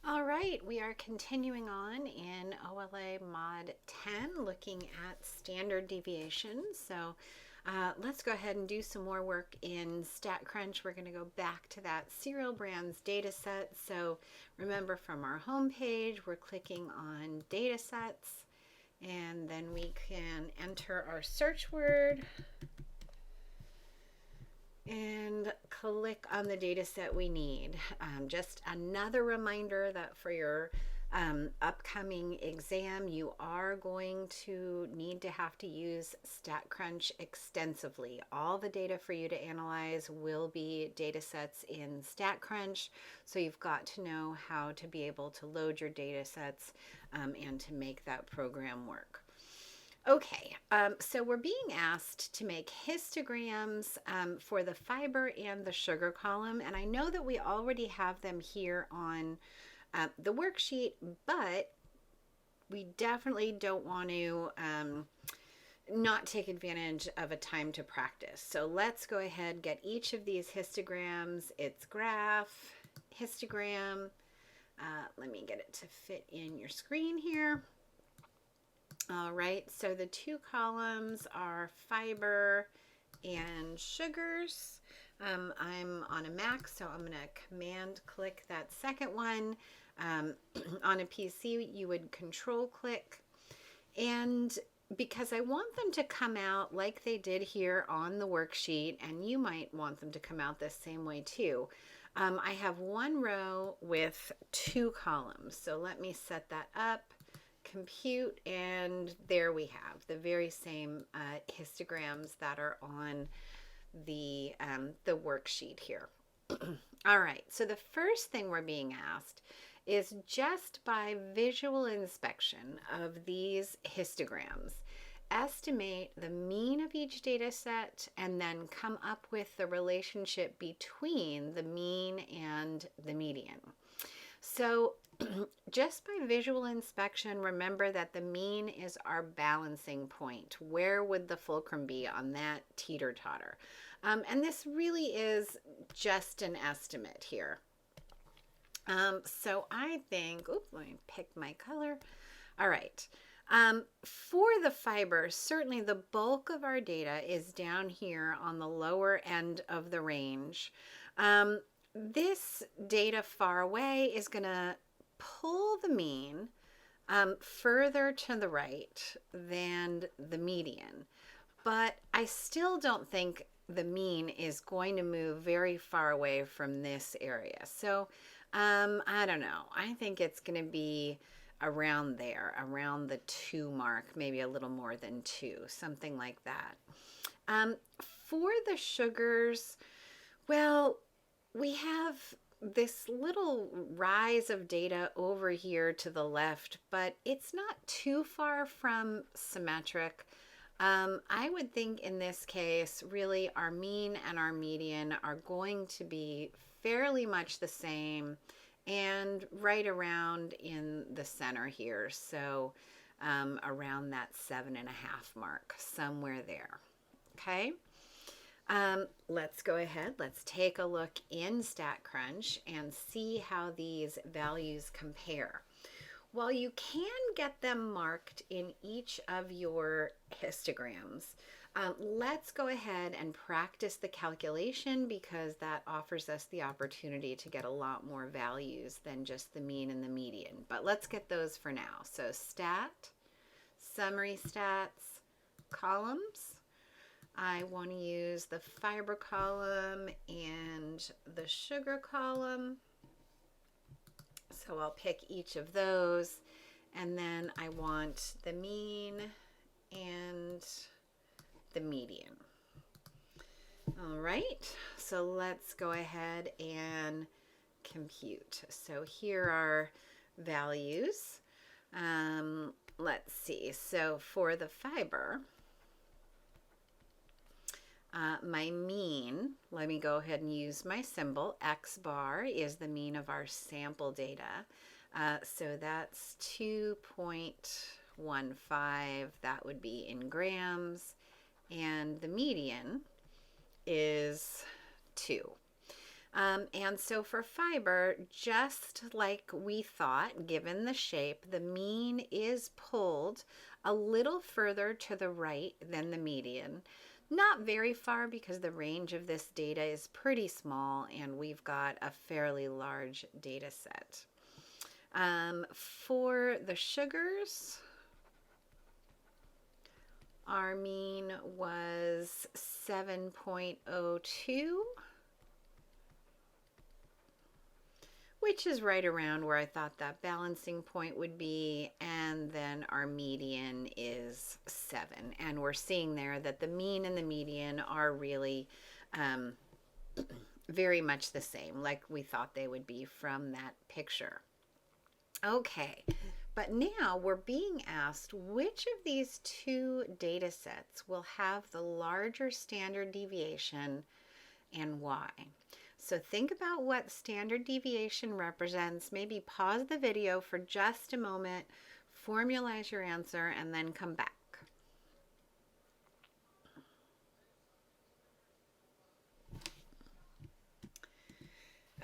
All right, we are continuing on in OLI Mod 10, looking at standard deviations. So let's go ahead and do some more work in StatCrunch. We're going to go back to that serial brands data set. So remember, from our home page, we're clicking on data sets, and then we can enter our search word and click on the data set we need. Just another reminder that for your upcoming exam, you are going to need to have to use StatCrunch extensively. All the data for you to analyze will be data sets in StatCrunch, so you've got to know how to be able to load your data sets and to make that program work. Okay, so we're being asked to make histograms for the fiber and the sugar column, and I know that we already have them here on the worksheet, but we definitely don't want to not take advantage of a time to practice. So let's go ahead, get each of these histograms, its graph, histogram. Let me get it to fit in your screen here. All right, so the two columns are fiber and sugars. I'm on a Mac, so I'm going to command click that second one. On a PC, you would control click. And because I want them to come out like they did here on the worksheet, and you might want them to come out the same way too, I have one row with two columns. So let me set that up. Compute, and there we have the very same histograms that are on the worksheet here. All right, so the first thing we're being asked is, just by visual inspection of these histograms, estimate the mean of each data set and then come up with the relationship between the mean and the median. So just by visual inspection, remember that the mean is our balancing point. Where would the fulcrum be on that teeter-totter? And this really is just an estimate here. So I think, oops, let me pick my color. All right. For the fiber, certainly the bulk of our data is down here on the lower end of the range. This data far away is going to pull the mean further to the right than the median, but I still don't think the mean is going to move very far away from this area. So I don't know. I think it's going to be around there, around the 2 mark, maybe a little more than 2, something like that. For the sugars, well, we have this little rise of data over here to the left, but it's not too far from symmetric. I would think in this case, really, our mean and our median are going to be fairly much the same and right around in the center here. So around that 7.5 mark, somewhere there. Okay. Let's go ahead. Let's take a look in StatCrunch and see how these values compare. While you can get them marked in each of your histograms, let's go ahead and practice the calculation, because that offers us the opportunity to get a lot more values than just the mean and the median. But let's get those for now. So stat, summary stats, columns. I want to use the fiber column and the sugar column. So I'll pick each of those, and then I want the mean and the median. All right, so let's go ahead and compute. So here are values. Let's see, so for the fiber, my mean, let me go ahead and use my symbol. X bar is the mean of our sample data. So that's 2.15. That would be in grams. And the median is 2. And so for fiber, just like we thought, given the shape, the mean is pulled a little further to the right than the median. Not very far because the range of this data is pretty small and we've got a fairly large data set. For the sugars, our mean was 7.02, which is right around where I thought that balancing point would be, and then our median is 7. And we're seeing there that the mean and the median are really very much the same, like we thought they would be from that picture. Okay, but now we're being asked which of these two data sets will have the larger standard deviation and why. So think about what standard deviation represents. Maybe pause the video for just a moment, formalize your answer, and then come back.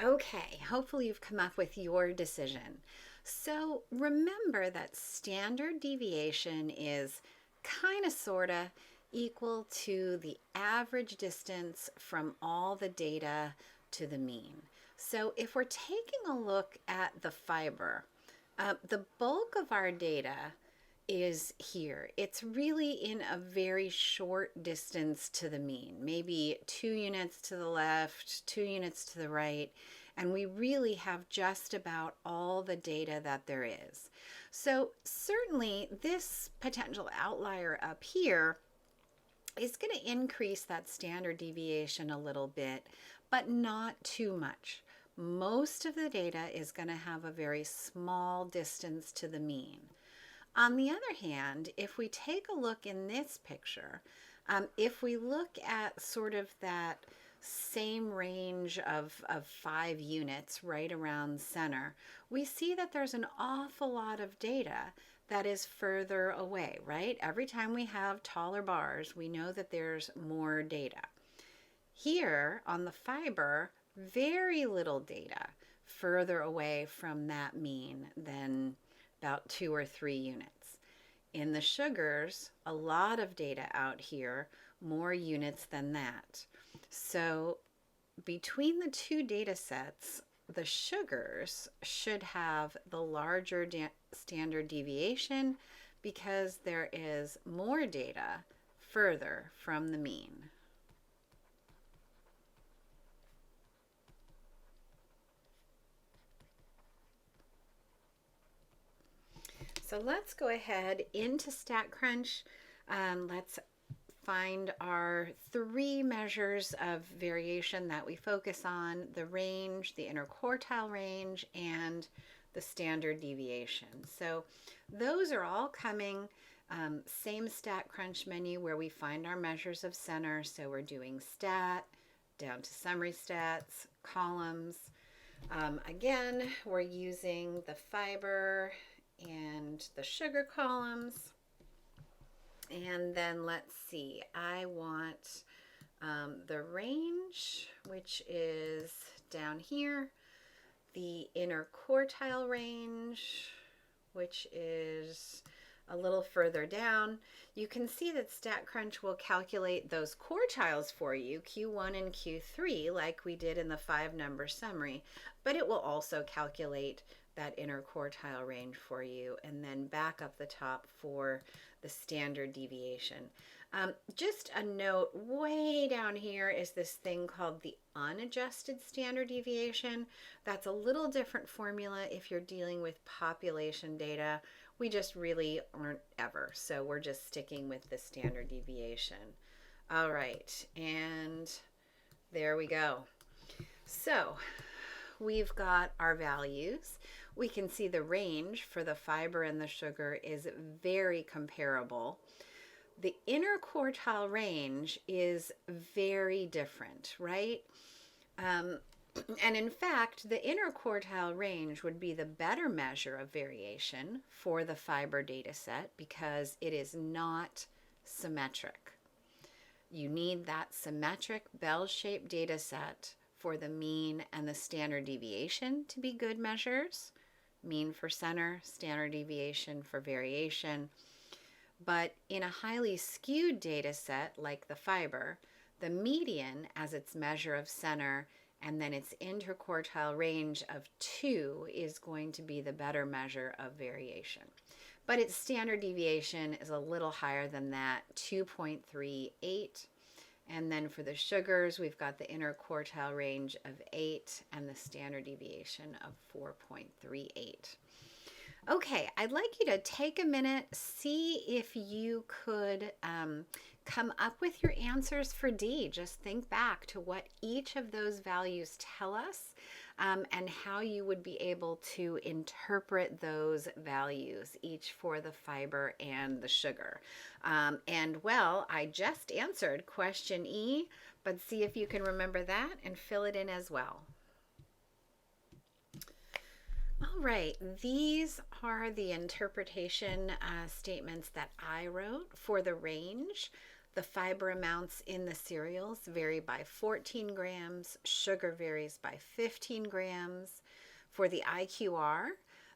Okay, hopefully you've come up with your decision. So remember that standard deviation is kind of sort of equal to the average distance from all the data to the mean. So if we're taking a look at the fiber, the bulk of our data is here. It's really in a very short distance to the mean, maybe 2 units to the left, 2 units to the right, and we really have just about all the data that there is. So certainly this potential outlier up here is going to increase that standard deviation a little bit, but not too much. Most of the data is going to have a very small distance to the mean. On the other hand, if we take a look in this picture, if we look at sort of that same range of 5 units right around center, we see that there's an awful lot of data that is further away, right? Every time we have taller bars, we know that there's more data. Here on the fiber, very little data further away from that mean than about 2 or 3 units. In the sugars, a lot of data out here, more units than that. So between the two data sets, the sugars should have the larger standard deviation because there is more data further from the mean. So let's go ahead into StatCrunch. Let's find our 3 measures of variation that we focus on: the range, the interquartile range, and the standard deviation. So those are all coming, same StatCrunch menu where we find our measures of center. So we're doing stat, down to summary stats, columns. Again, we're using the fiber and the sugar columns. And then let's see, I want the range, which is down here, the interquartile range, which is a little further down. You can see that StatCrunch will calculate those quartiles for you, Q1 and Q3, like we did in the 5-number summary, but it will also calculate that interquartile range for you, and then back up the top for the standard deviation. Just a note, way down here is this thing called the unadjusted standard deviation. That's a little different formula if you're dealing with population data. We just really aren't ever, so we're just sticking with the standard deviation. All right, and there we go. So we've got our values. We can see the range for the fiber and the sugar is very comparable. The interquartile range is very different, right? And in fact, the interquartile range would be the better measure of variation for the fiber data set because it is not symmetric. You need that symmetric bell-shaped data set for the mean and the standard deviation to be good measures. Mean for center, standard deviation for variation. But in a highly skewed data set like the fiber, the median as its measure of center and then its interquartile range of 2 is going to be the better measure of variation. But its standard deviation is a little higher than that, 2.38. And then for the sugars, we've got the interquartile range of 8 and the standard deviation of 4.38. Okay, I'd like you to take a minute, see if you could come up with your answers for D. Just think back to what each of those values tell us and how you would be able to interpret those values, each for the fiber and the sugar. And well, I just answered question E, but see if you can remember that and fill it in as well. All right, these are the interpretation statements that I wrote for the range. The fiber amounts in the cereals vary by 14 grams, sugar varies by 15 grams. For the IQR,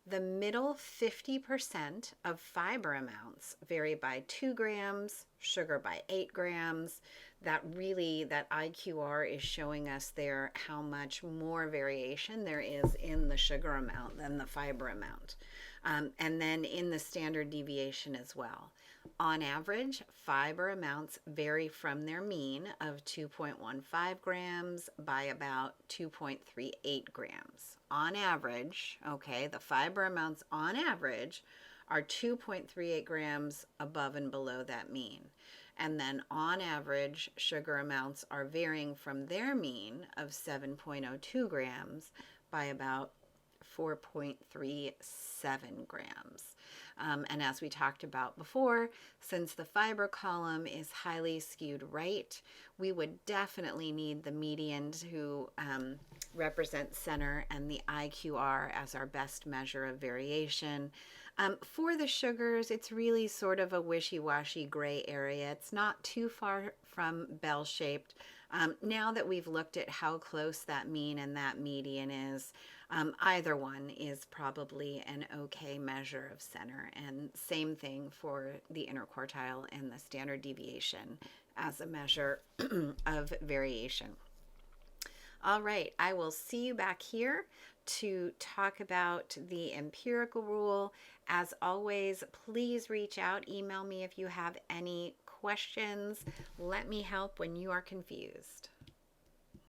the middle 50% of fiber amounts vary by 2 grams, sugar by 8 grams. That IQR is showing us there how much more variation there is in the sugar amount than the fiber amount. And then in the standard deviation as well. On average, fiber amounts vary from their mean of 2.15 grams by about 2.38 grams. On average, okay, the fiber amounts on average are 2.38 grams above and below that mean. And then on average, sugar amounts are varying from their mean of 7.02 grams by about 4.37 grams. And as we talked about before, since the fiber column is highly skewed right, we would definitely need the median to represent center and the IQR as our best measure of variation. For the sugars, it's really sort of a wishy-washy gray area. It's not too far from bell-shaped. Now that we've looked at how close that mean and that median is, either one is probably an okay measure of center. And same thing for the interquartile and the standard deviation as a measure of variation. All right, I will see you back here to talk about the empirical rule. As always, please reach out, email me if you have any questions. Let me help when you are confused.